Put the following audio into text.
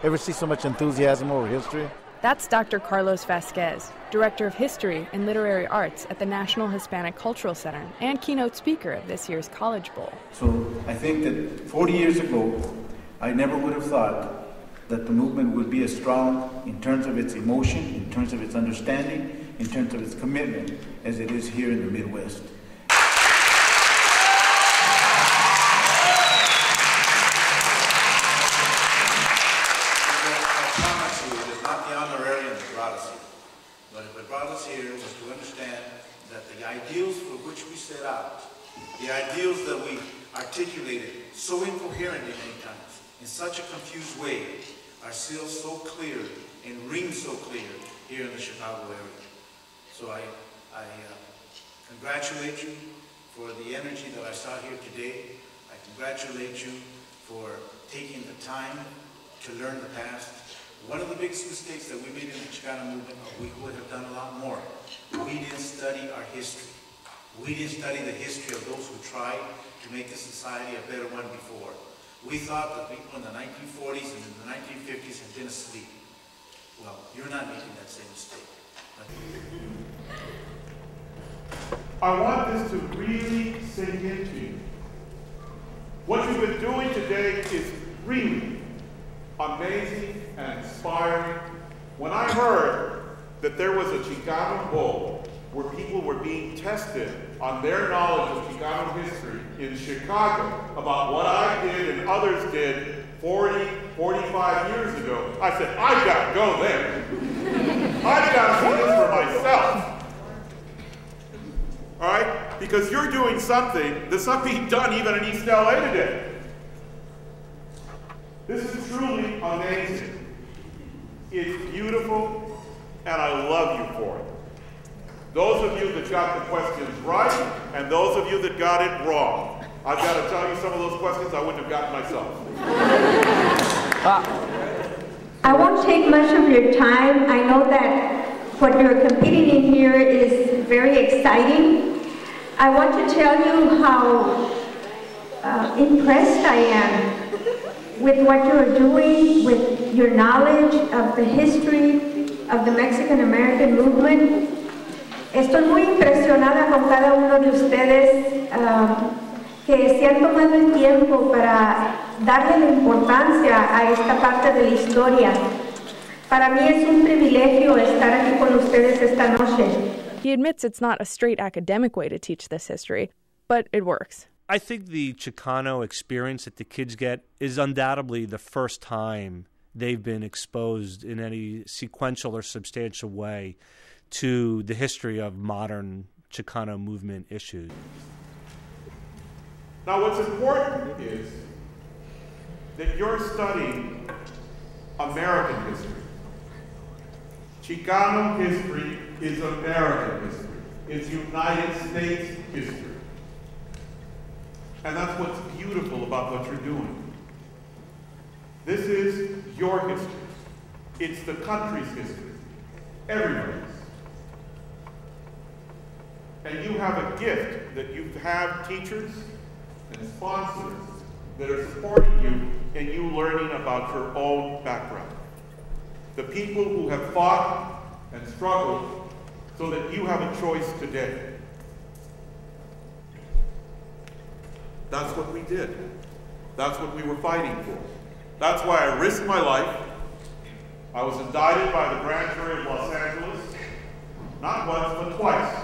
ever see so much enthusiasm over history? That's Dr. Carlos Vazquez, Director of History and Literary Arts at the National Hispanic Cultural Center and keynote speaker of this year's College Bowl. So I think that 40 years ago, I never would have thought that the movement would be as strong in terms of its emotion, in terms of its understanding, in terms of its commitment, as it is here in the Midwest. To understand that the ideals for which we set out, the ideals that we articulated so incoherently many times, in such a confused way, are still so clear and ring so clear here in the Chicago area. So I congratulate you for the energy that I saw here today. I congratulate you for taking the time to learn the past. One of the biggest mistakes that we made in the Chicano movement, we would have done a lot more. We didn't study our history. We didn't study the history of those who tried to make this society a better one before. We thought that people in the 1940s and in the 1950s had been asleep. Well, you're not making that same mistake. I want this to really sink into you. What you've been doing today is really amazing and inspiring. When I heard that there was a Chicano Bowl where people were being tested on their knowledge of Chicano history in Chicago about what I did and others did 40, 45 years ago, I said, I've got to go there. I've got to see this for myself. All right? Because you're doing something that's not being done even in East LA today. This is truly amazing. It's beautiful, and I love you for it. Those of you that got the questions right, and those of you that got it wrong, I've got to tell you some of those questions I wouldn't have gotten myself. I won't take much of your time. I know that what you're competing in here is very exciting. I want to tell you how impressed I am with what you're doing, with your knowledge of the history of the Mexican-American movement. Estoy muy impresionada con cada uno de ustedes que se han tomado el tiempo para darle la importancia a esta parte de la historia. Para mí es un privilegio estar aquí con ustedes esta noche. He admits it's not a straight academic way to teach this history, but it works. I think the Chicano experience that the kids get is undoubtedly the first time they've been exposed in any sequential or substantial way to the history of modern Chicano movement issues. Now, what's important is that you're studying American history. Chicano history is American history. It's United States history. And that's what's beautiful about what you're doing. This is your history. It's the country's history. Everybody's. And you have a gift that you have teachers and sponsors that are supporting you in you learning about your own background. The people who have fought and struggled so that you have a choice today. That's what we did. That's what we were fighting for. That's why I risked my life. I was indicted by the grand jury of Los Angeles, not once, but twice.